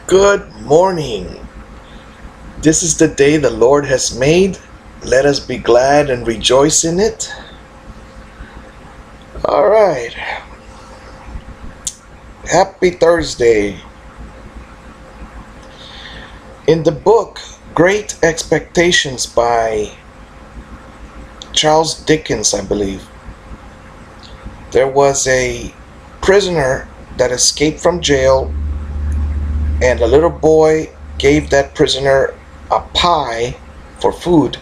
Good morning. This is the day the Lord has made. Let us be glad and rejoice in it. All right. Happy Thursday. In the book Great Expectations by Charles Dickens, I believe, there was a prisoner that escaped from jail, and a little boy gave that prisoner a pie for food,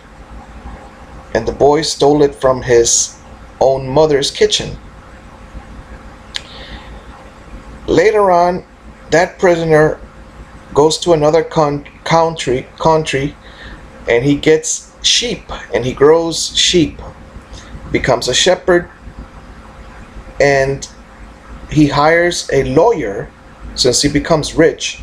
and the boy stole it from his own mother's kitchen. Later on, that prisoner goes to another country, and he gets sheep, and he grows sheep, becomes a shepherd, and he hires a lawyer, since he becomes rich,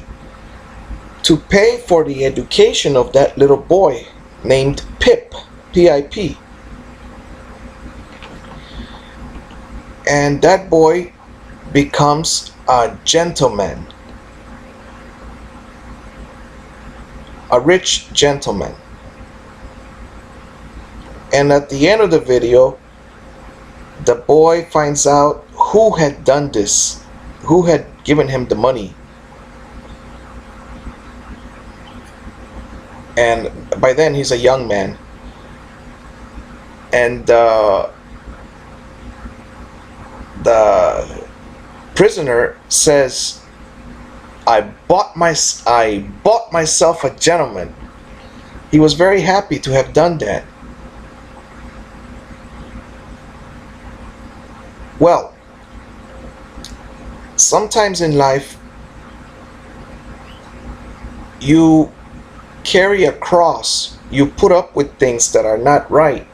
to pay for the education of that little boy named Pip, P-I-P. And that boy becomes a gentleman, a rich gentleman. And at the end of the video, the boy finds out who had done this, who had given him the money. And by then he's a young man. And the prisoner says, I bought myself a gentleman. He was very happy to have done that. Well, sometimes in life you carry a cross. You put up with things that are not right.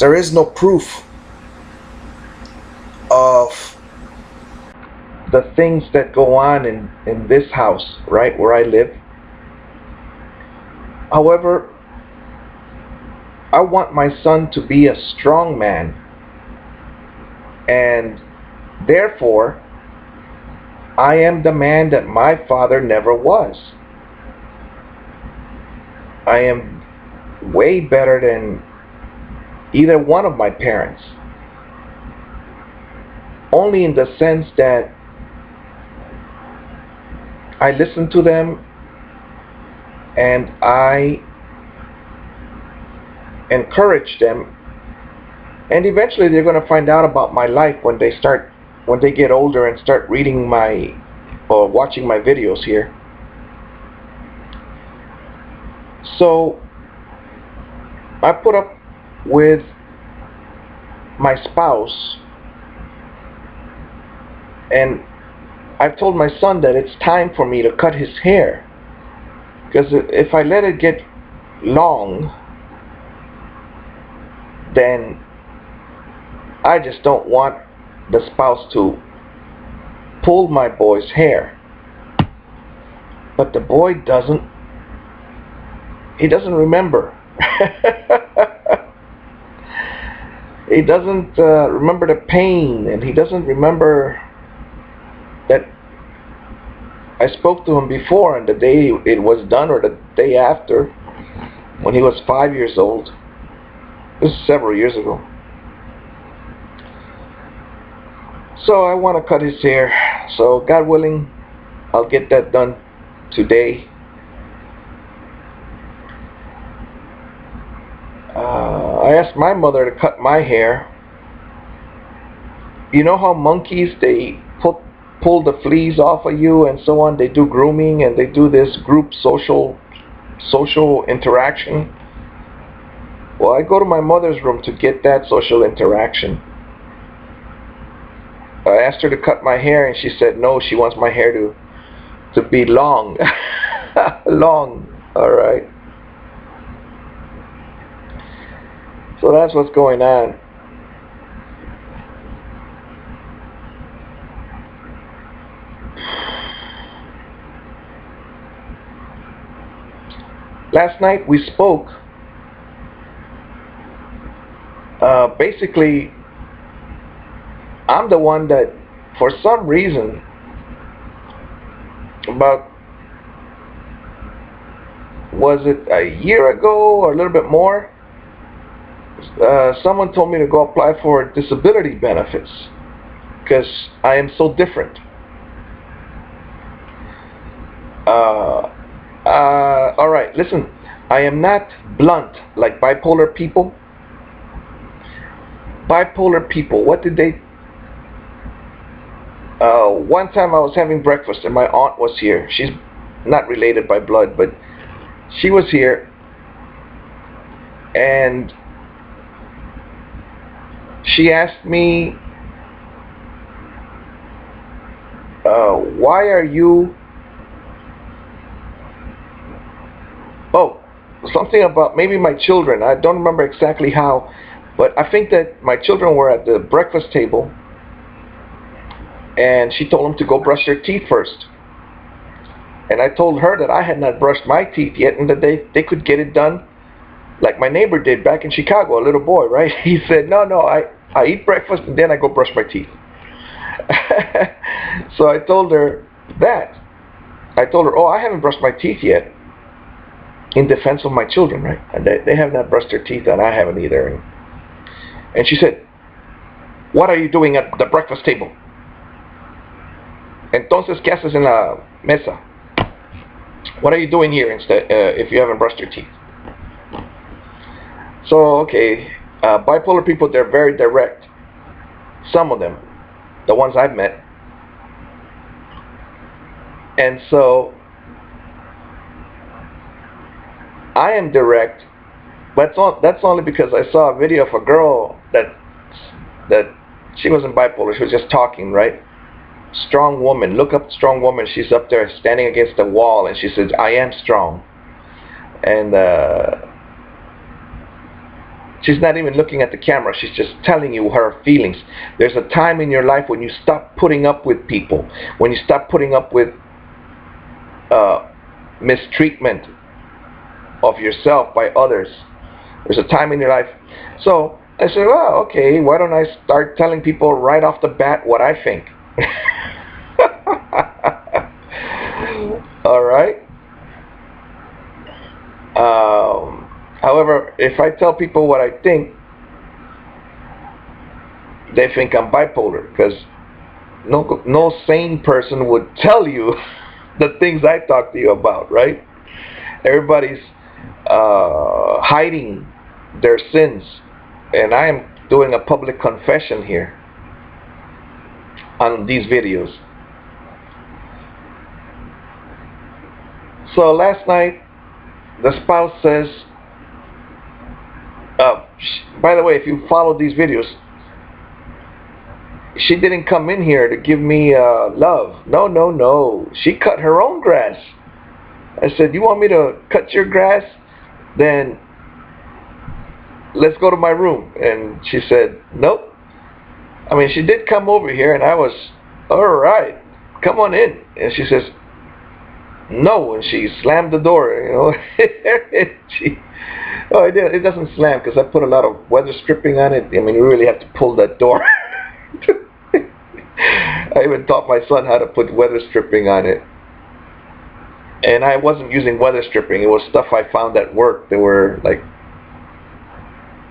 There is no proof of the things that go on in this house, right, where I live. However, I want my son to be a strong man, and therefore I am the man that my father never was. I am way better than either one of my parents, only in the sense that I listen to them and I encourage them, and eventually they're going to find out about my life when they get older and start reading my or watching my videos here. So I put up with my spouse, and I've told my son that it's time for me to cut his hair, because if I let it get long, then I just don't want the spouse to pull my boy's hair. But the boy doesn't remember. He doesn't remember the pain, and he doesn't remember that I spoke to him before, and the day it was done, or the day after, when he was 5 years old. This is several years ago. So I want to cut his hair. So God willing, I'll get that done today. I asked my mother to cut my hair. You know how monkeys, they pull the fleas off of you and so on. They do grooming, and they do this group social interaction. Well, I go to my mother's room to get that social interaction. I asked her to cut my hair, and she said no, she wants my hair to be long. Long. All right. So that's what's going on. Last night we spoke. Basically, I'm the one that, for some reason, about, was it a year ago or a little bit more, someone told me to go apply for disability benefits because I am so different. All right, listen, I am not blunt like bipolar people. Bipolar people, what did they? One time I was having breakfast and my aunt was here. She's not related by blood, but she was here, and she asked me, why are you, oh, something about maybe my children. I don't remember exactly how, but I think that my children were at the breakfast table, and she told them to go brush their teeth first. And I told her that I had not brushed my teeth yet, and that they could get it done like my neighbor did back in Chicago, a little boy, right? He said, no, I eat breakfast and then I go brush my teeth. So I told her that. I told her, oh, I haven't brushed my teeth yet, in defense of my children, right? And they have not brushed their teeth, and I haven't either. And she said, what are you doing at the breakfast table? Entonces, ¿qué haces en la mesa? What are you doing here instead if you haven't brushed your teeth? So, okay, bipolar people, they're very direct. Some of them, the ones I've met. And so, I am direct, but that's only because I saw a video of a girl that she wasn't bipolar, she was just talking, right? Strong woman, look up strong woman. She's up there standing against the wall, and she says, I am strong. And she's not even looking at the camera, she's just telling you her feelings. There's a time in your life when you stop putting up with people, when you stop putting up with mistreatment of yourself by others. There's a time in your life. So I said, well, okay, why don't I start telling people right off the bat what I think? All right. However, if I tell people what I think, they think I'm bipolar, because no sane person would tell you the things I talk to you about, right? Everybody's hiding their sins, and I am doing a public confession here on these videos. So last night, the spouse says, by the way, if you follow these videos, she didn't come in here to give me love. No. She cut her own grass. I said, you want me to cut your grass? Then let's go to my room. And she said, nope. I mean, she did come over here, and I was, all right, come on in. And she says, no, and she slammed the door, you know. It doesn't slam because I put a lot of weather stripping on it. I mean, you really have to pull that door. I even taught my son how to put weather stripping on it. And I wasn't using weather stripping. It was stuff I found at work. They were like,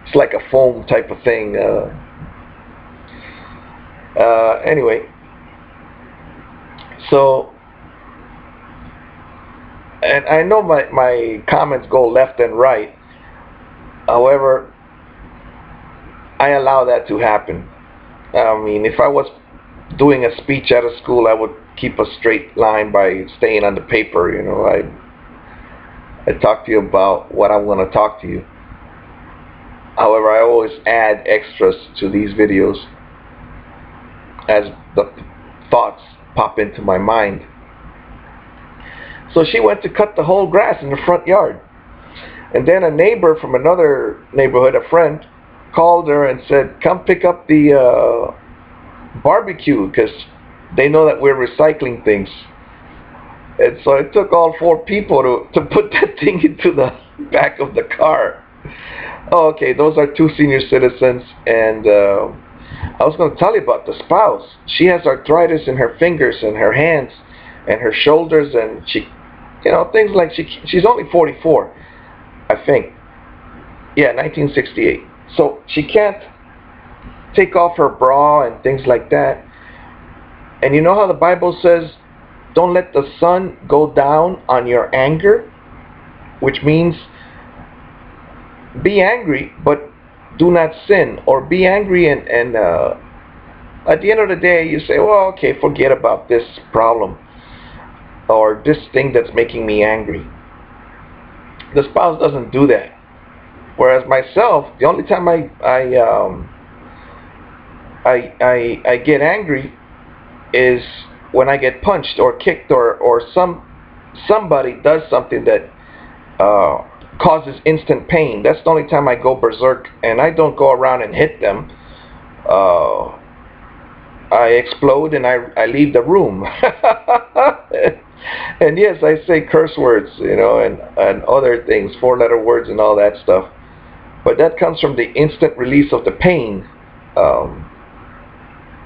it's like a foam type of thing. Anyway, so, and I know my comments go left and right. However, I allow that to happen. I mean, if I was doing a speech at a school, I would keep a straight line by staying on the paper. You know, I talk to you about what I want to talk to you. However, I always add extras to these videos as the thoughts pop into my mind. So she went to cut the whole grass in the front yard. And then a neighbor from another neighborhood, a friend, called her and said, come pick up the barbecue, because they know that we're recycling things. And so it took all 4 people to put that thing into the back of the car. Oh, okay, those are 2 senior citizens. And I was going to tell you about the spouse. She has arthritis in her fingers and her hands, and her shoulders, and she, things like she's only 44, I think. Yeah, 1968. So she can't take off her bra and things like that. And you know how the Bible says, don't let the sun go down on your anger, which means be angry, but do not sin, or be angry and at the end of the day you say, well, okay, forget about this problem or this thing that's making me angry. The spouse doesn't do that. Whereas myself, the only time I get angry is when I get punched or kicked, or somebody does something that causes instant pain. That's the only time I go berserk, and I don't go around and hit them. I explode and I leave the room. And yes, I say curse words, and other things, 4-letter words and all that stuff. But that comes from the instant release of the pain.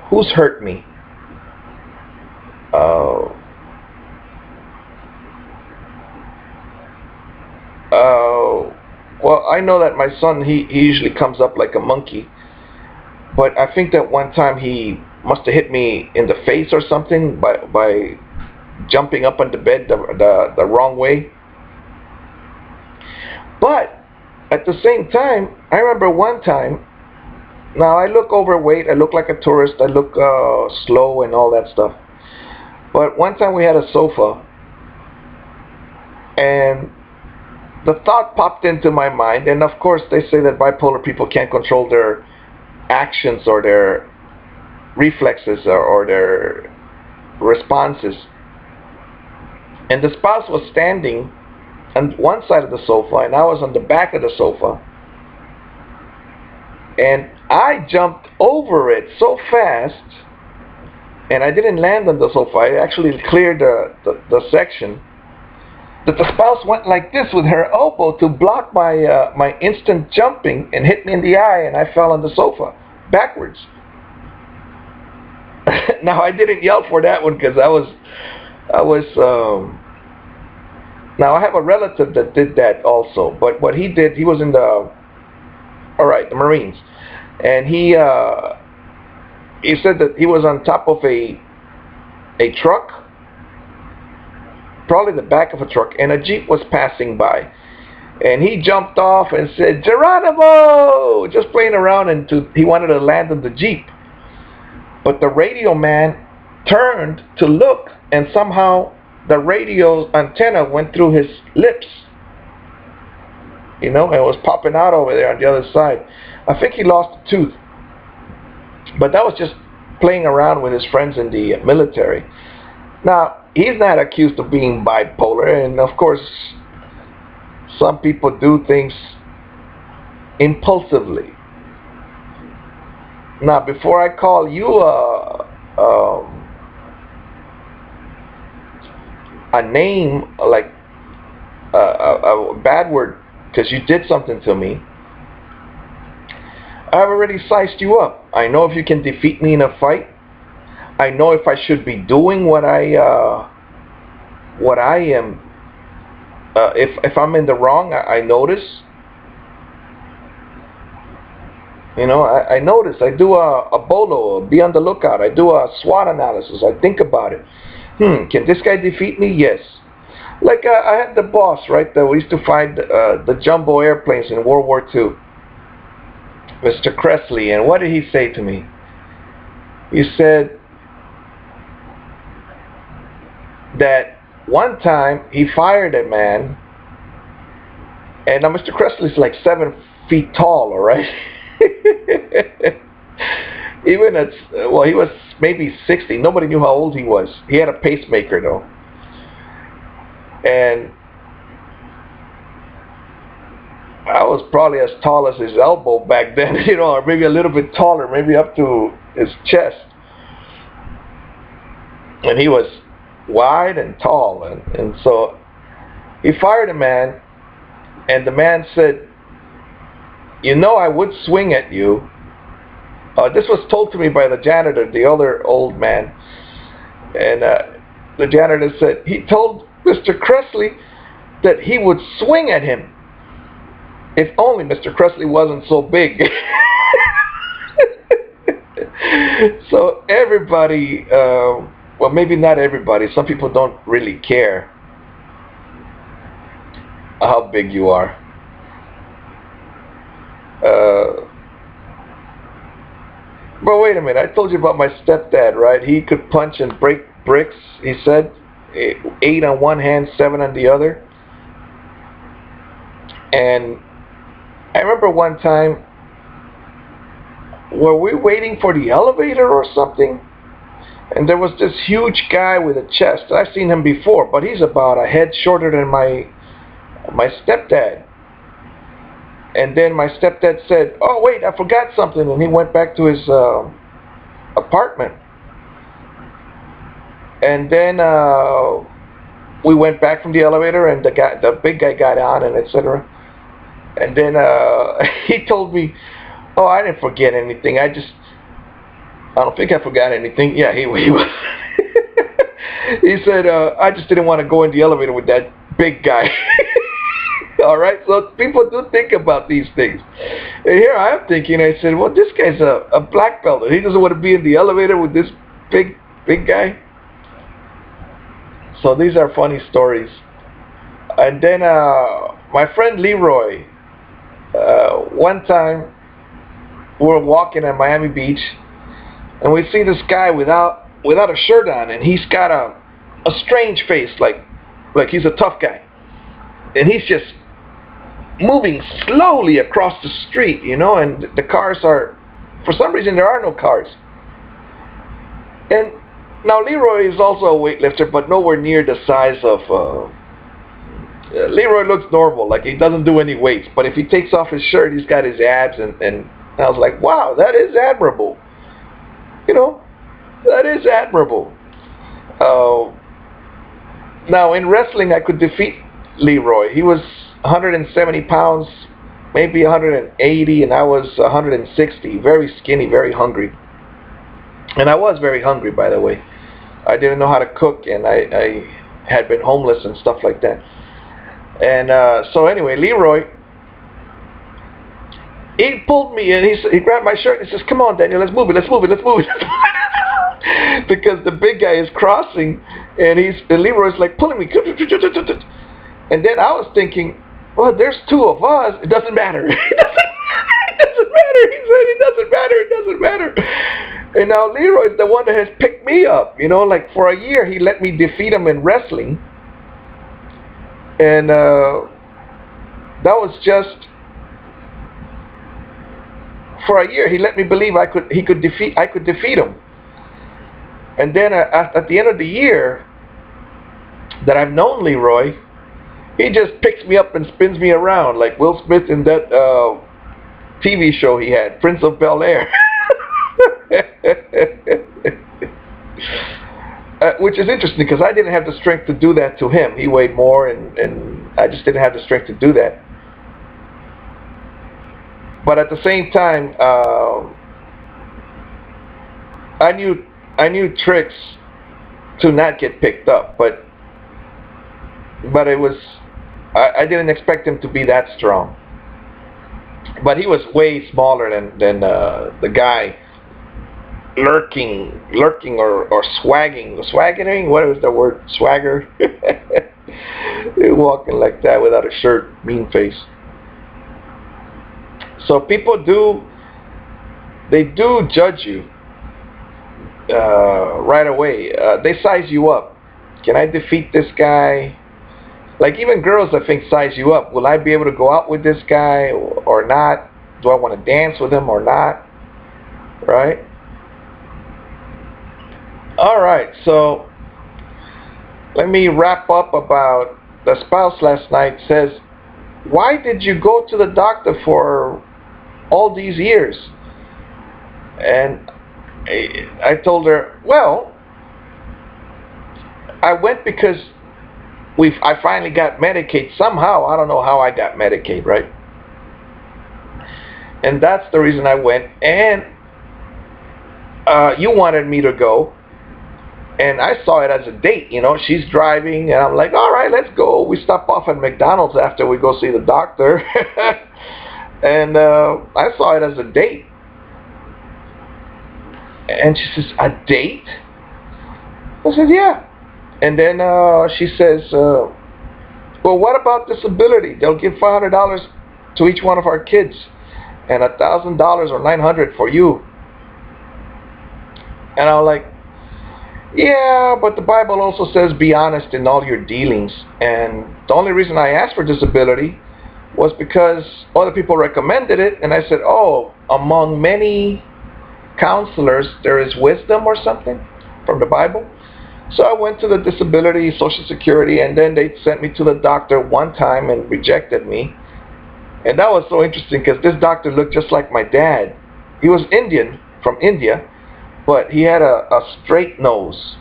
Who's hurt me? Well, I know that my son, he usually comes up like a monkey. But I think that one time he must have hit me in the face or something by jumping up on the bed the wrong way. But at the same time, I remember one time, now I look overweight, I look like a tourist, I look slow and all that stuff. But one time we had a sofa, and the thought popped into my mind, and of course they say that bipolar people can't control their actions or their reflexes or their responses. And the spouse was standing on one side of the sofa, and I was on the back of the sofa, and I jumped over it so fast, and I didn't land on the sofa. I actually cleared the section, that the spouse went like this with her elbow to block my instant jumping and hit me in the eye, and I fell on the sofa backwards. Now I didn't yell for that one because I was now I have a relative that did that also, but what he did, he was in the Marines, and he said that he was on top of a truck, probably the back of a truck, and a Jeep was passing by, and he jumped off and said, "Geronimo!" just playing around, and he wanted to land on the Jeep. But the radio man turned to look, and somehow the radio antenna went through his lips. And it was popping out over there on the other side. I think he lost a tooth. But that was just playing around with his friends in the military. Now, he's not accused of being bipolar, and of course, some people do things impulsively. Now, before I call you a name, like a bad word, because you did something to me, I've already sized you up. I know if you can defeat me in a fight. I know if I should be doing what I am. If I'm in the wrong, I notice. I notice. I do a bolo, be on the lookout. I do a SWOT analysis. I think about it. Can this guy defeat me? Yes. Like I had the boss, right? That we used to fight the jumbo airplanes in World War II, Mr. Cressley. And what did he say to me? He said that one time he fired a man, and now Mr. Cressley's like 7 feet tall, all right? Even at, well, he was maybe 60. Nobody knew how old he was. He had a pacemaker though. And I was probably as tall as his elbow back then, or maybe a little bit taller, maybe up to his chest. And he was wide and tall, and so he fired a man, and the man said, I would swing at you. This was told to me by the janitor, the other old man, and the janitor said, he told Mr. Cressley that he would swing at him if only Mr. Cressley wasn't so big. So everybody, well, maybe not everybody, some people don't really care how big you are. Uh, but wait a minute, I told you about my stepdad, right? He could punch and break bricks, he said. 8 on one hand, 7 on the other. And I remember one time, were we waiting for the elevator or something? And there was this huge guy with a chest. I've seen him before, but he's about a head shorter than my stepdad. And then my stepdad said, "Oh wait, I forgot something," and he went back to his apartment. And then we went back from the elevator, and the big guy got on, and etc. And then he told me, "Oh, I didn't forget anything. I don't think I forgot anything." Yeah, he was. He said, "I just didn't want to go in the elevator with that big guy." All right, so people do think about these things. And here I am thinking, I said, well, this guy's a black belt. He doesn't want to be in the elevator with this big guy. So these are funny stories. And then my friend Leroy, one time we were walking at Miami Beach, and we see this guy without a shirt on, and he's got a strange face, like he's a tough guy, and he's just moving slowly across the street, and the cars are, for some reason, there are no cars. And now Leroy is also a weightlifter, but nowhere near the size of. Leroy looks normal, like he doesn't do any weights, but if he takes off his shirt, he's got his abs, and I was like, wow, that is admirable. That is admirable. Now in wrestling, I could defeat Leroy. He was 170 pounds, maybe 180, and I was 160. Very skinny, very hungry. And I was very hungry, by the way. I didn't know how to cook, and I had been homeless and stuff like that. And so anyway, Leroy, he pulled me in. He grabbed my shirt and he says, "Come on, Daniel, let's move it. Because the big guy is crossing, and Leroy's like pulling me. And then I was thinking, well, there's 2 of us. It doesn't matter. It doesn't matter. He said, it doesn't matter. And now Leroy's the one that has picked me up. Like for a year, he let me defeat him in wrestling. And that was just for a year. He let me believe I could defeat him. And then at the end of the year that I've known Leroy, he just picks me up and spins me around like Will Smith in that TV show he had, Prince of Bel-Air. Which is interesting because I didn't have the strength to do that to him. He weighed more, and I just didn't have the strength to do that. But at the same time, I knew tricks to not get picked up, but it was I didn't expect him to be that strong. But he was way smaller than the guy lurking or swaggering. What was the word? Swagger. Walking like that without a shirt, mean face. So people do judge you right away. They size you up. Can I defeat this guy? Like even girls, I think, size you up. Will I be able to go out with this guy or not? Do I want to dance with him or not? Right? All right, so let me wrap up about the spouse last night. Says, why did you go to the doctor for all these years? And I told her, well, I went because I finally got Medicaid somehow. I don't know how I got Medicaid, right? And that's the reason I went. And you wanted me to go. And I saw it as a date. She's driving, and I'm like, all right, let's go. We stop off at McDonald's after we go see the doctor. And I saw it as a date. And she says, a date? I said, yeah. And then she says, well, what about disability? They'll give $500 to each one of our kids, and $1,000 or $900 for you. And I was like, yeah, but the Bible also says be honest in all your dealings. And the only reason I asked for disability was because other people recommended it, and I said, oh, among many counselors there is wisdom or something from the Bible. So I went to the disability, Social Security, and then they sent me to the doctor one time and rejected me. And that was so interesting because this doctor looked just like my dad. He was Indian, from India, but he had a straight nose,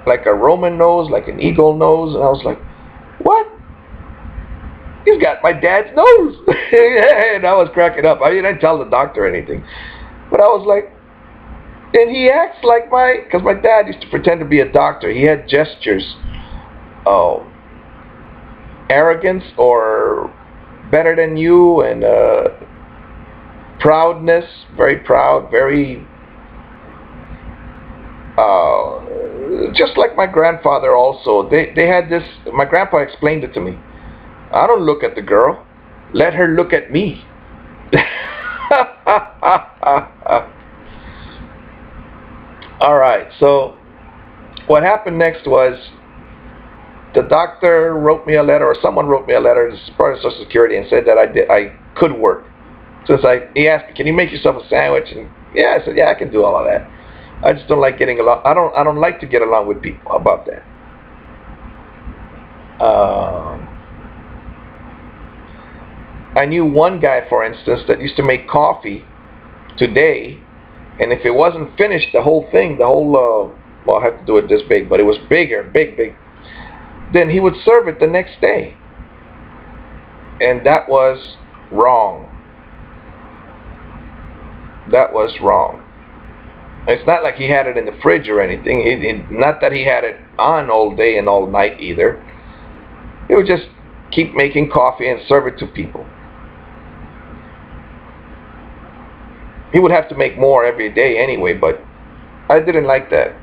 like a Roman nose, like an eagle nose. And I was like, what? He's got my dad's nose. And I was cracking up. I didn't tell the doctor anything. But I was like, and he acts like because my dad used to pretend to be a doctor. He had gestures, arrogance or better than you, and proudness, very proud, very, just like my grandfather also. They had this, my grandpa explained it to me. I don't look at the girl, let her look at me. All right, so what happened next was the doctor wrote me a letter, or someone wrote me a letter to Social Security and said that I could work. Since he asked me, can you make yourself a sandwich? And yeah, I said, yeah, I can do all of that. I just don't like getting along. I don't like to get along with people about that. I knew one guy, for instance, that used to make coffee today, and if it wasn't finished, the whole thing, well, I have to do it this big, but it was bigger, big, then he would serve it the next day. And that was wrong. That was wrong. It's not like he had it in the fridge or anything. Not that he had it on all day and all night either. He would just keep making coffee and serve it to people. He would have to make more every day anyway, but I didn't like that.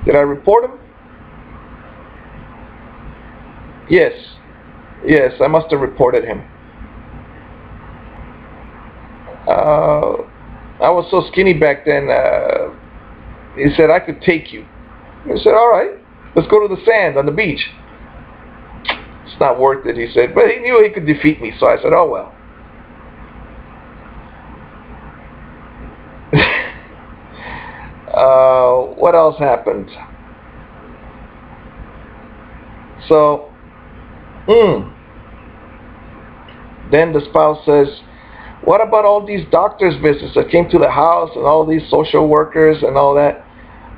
Did I report him? Yes, I must have reported him. I was so skinny back then. He said I could take you. I said, all right, let's go to the sand on the beach. It's not worth it, he said, but he knew he could defeat me, so I said, oh well. What else happened? So, then the spouse says, what about all these doctor's visits that came to the house and all these social workers and all that?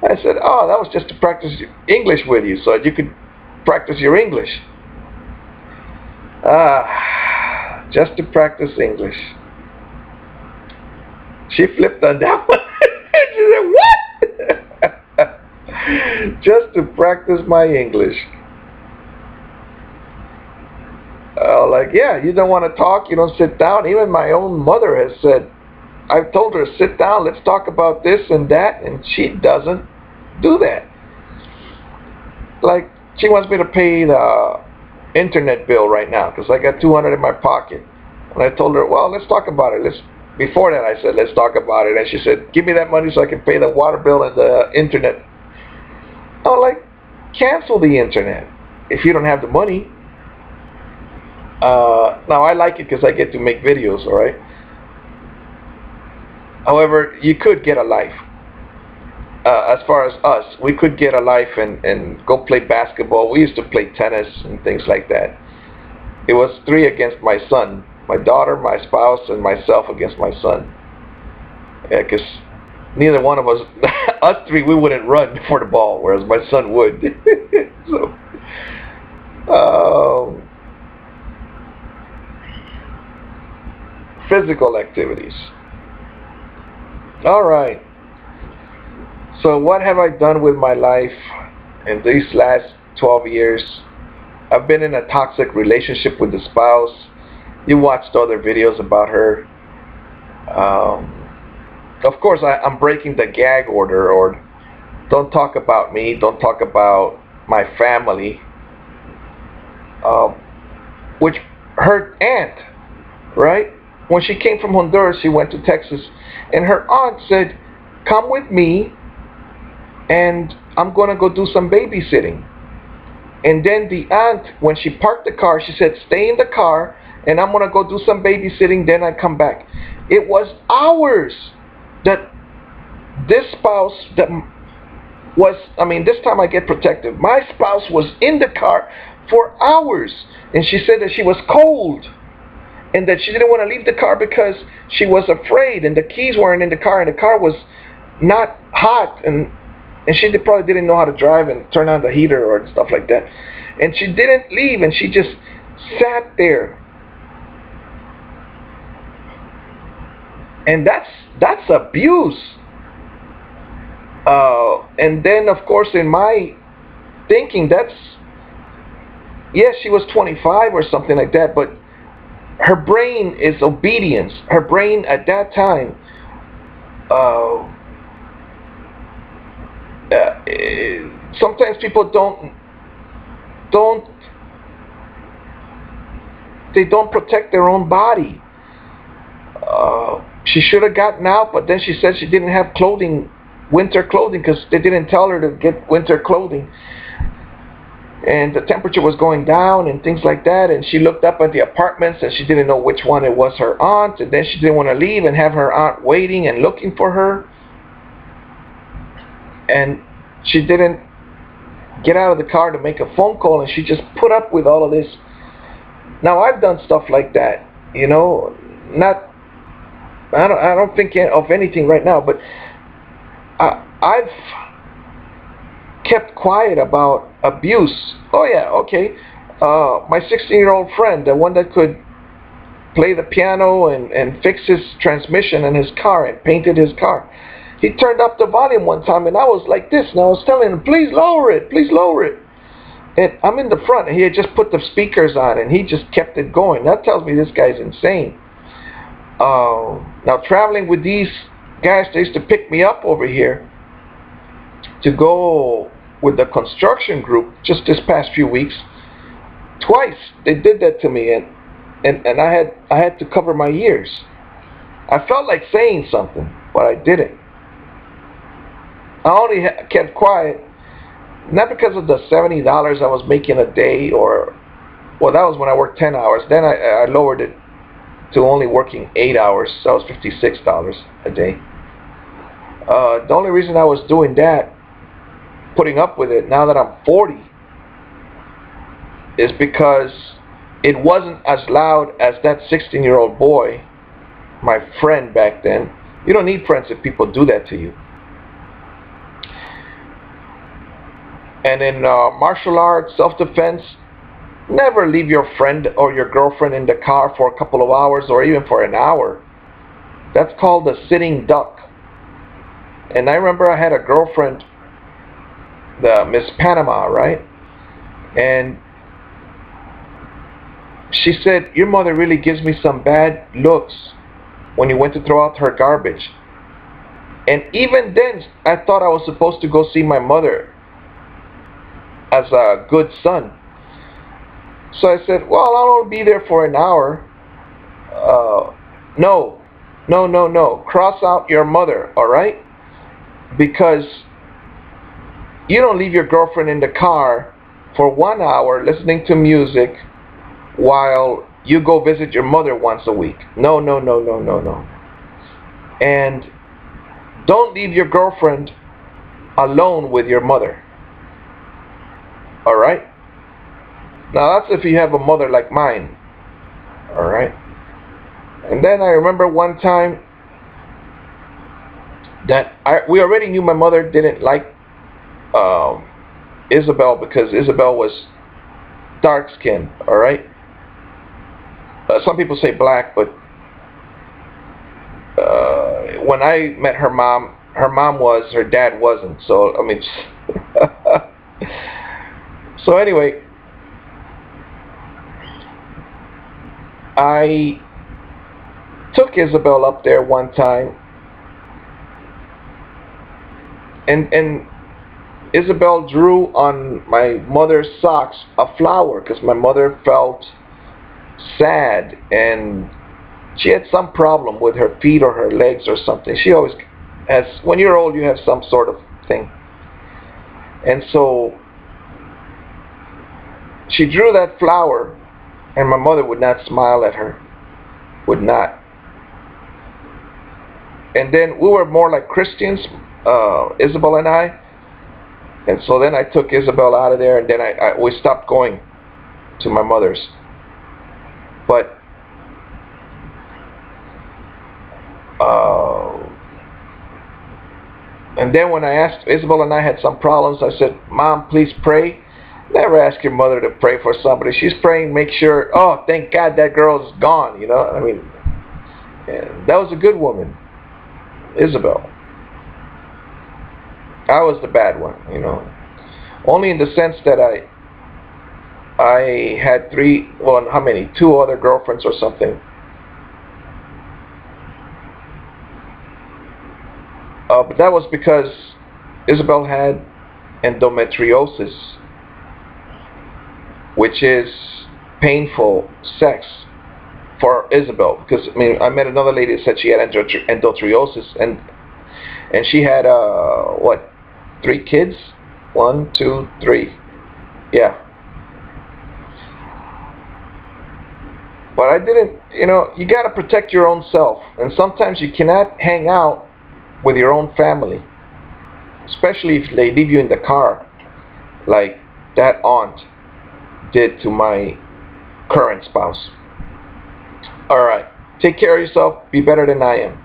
I said, oh, that was just to practice English with you so that you could practice your English. Just to practice English. She flipped on that one. She said, what? Just to practice my English. Like, yeah, you don't want to talk, you don't sit down. Even my own mother has said, I've told her, sit down, let's talk about this and that, and she doesn't do that. Like, she wants me to pay the internet bill right now because I got $200 in my pocket. And I told her, well, let's talk about it. Before that, I said, let's talk about it. And she said, give me that money so I can pay the water bill and the internet. I was like, cancel the internet if you don't have the money. Now, I like it because I get to make videos, all right? However, you could get a life. As far as us, we could get a life and go play basketball. We used to play tennis and things like that. It was 3 against my son. My daughter, my spouse, and myself against my son. Yeah, because neither one of us, us 3, we wouldn't run for the ball, whereas my son would. So, physical activities. All right. So what have I done with my life in these last 12 years? I've been in a toxic relationship with the spouse. You watched other videos about her. Of course, I'm breaking the gag order, or don't talk about me, don't talk about my family. Um, which her aunt, right? When she came from Honduras, she went to Texas, and her aunt said, "Come with me, and I'm gonna go do some babysitting." And then the aunt, when she parked the car, she said, "Stay in the car, and I'm gonna go do some babysitting. Then I come back." It was hours that this spouse that was, I mean, this time I get protective. My spouse was in the car for hours, and she said that she was cold and that she didn't want to leave the car because she was afraid, and the keys weren't in the car, and the car was not hot, and she probably didn't know how to drive and turn on the heater or stuff like that. And she didn't leave, and she just sat there. And that's abuse. And then, of course, in my thinking, that's, yes, she was 25 or something like that, but her brain is obedience. Her brain at that time, uh, sometimes people don't they don't protect their own body. She should have gotten out, but then she said she didn't have clothing, winter clothing, because they didn't tell her to get winter clothing. And the temperature was going down and things like that. And she looked up at the apartments and she didn't know which one it was her aunt. And then she didn't want to leave and have her aunt waiting and looking for her. And she didn't get out of the car to make a phone call, and she just put up with all of this. Now, I've done stuff like that, you know, not, I don't think of anything right now, but I've kept quiet about abuse. Oh yeah, okay. My 16-year-old friend, the one that could play the piano and fix his transmission in his car and painted his car, he turned up the volume one time, and I was like this, and I was telling him, please lower it, please lower it. And I'm in the front, and he had just put the speakers on, and he just kept it going. That tells me this guy's insane. Now, traveling with these guys, they used to pick me up over here to go with the construction group just this past few weeks. Twice they did that to me, and I had to cover my ears. I felt like saying something, but I didn't. I only kept quiet, not because of the $70 I was making a day, or, well, that was when I worked 10 hours. Then I lowered it to only working 8 hours. So that was $56 a day. The only reason I was doing that, putting up with it now that I'm 40, is because it wasn't as loud as that 16-year-old boy, my friend back then. You don't need friends if people do that to you. And in martial arts, self-defense, never leave your friend or your girlfriend in the car for a couple of hours or even for an hour. That's called a sitting duck. And I remember I had a girlfriend, the Miss Panama, right? And she said, your mother really gives me some bad looks when you went to throw out her garbage. And even then, I thought I was supposed to go see my mother as a good son. So I said, well, I'll only be there for an hour. No. Cross out your mother, all right? Because you don't leave your girlfriend in the car for 1 hour listening to music while you go visit your mother once a week. No. And don't leave your girlfriend alone with your mother. All right? Now that's if you have a mother like mine. All right? And then I remember one time that we already knew my mother didn't like Isabel, because Isabel was dark skinned. All right? Some people say black, but when I met her mom, her mom was, her dad wasn't. So I mean, so anyway, I took Isabel up there one time, and Isabel drew on my mother's socks a flower because my mother felt sad and she had some problem with her feet or her legs or something. She always has, when you're old, you have some sort of thing. And so she drew that flower, and my mother would not smile at her. Would not. And then we were more like Christians, Isabel and I. And so then I took Isabel out of there, and then we stopped going to my mother's. But and then when I asked, Isabel and I had some problems, I said, Mom, please pray. Never ask your mother to pray for somebody. She's praying, make sure, oh, thank God that girl's gone, you know. I mean, and that was a good woman, Isabel. I was the bad one, you know. Only in the sense that I had two other girlfriends or something. But that was because Isabel had endometriosis, which is painful sex for Isabel. Because I mean, I met another lady that said she had endometriosis, and she had 3 kids? 1, 2, 3. Yeah. But I didn't, you know, you got to protect your own self. And sometimes you cannot hang out with your own family, especially if they leave you in the car, like that aunt did to my current spouse. All right. Take care of yourself. Be better than I am.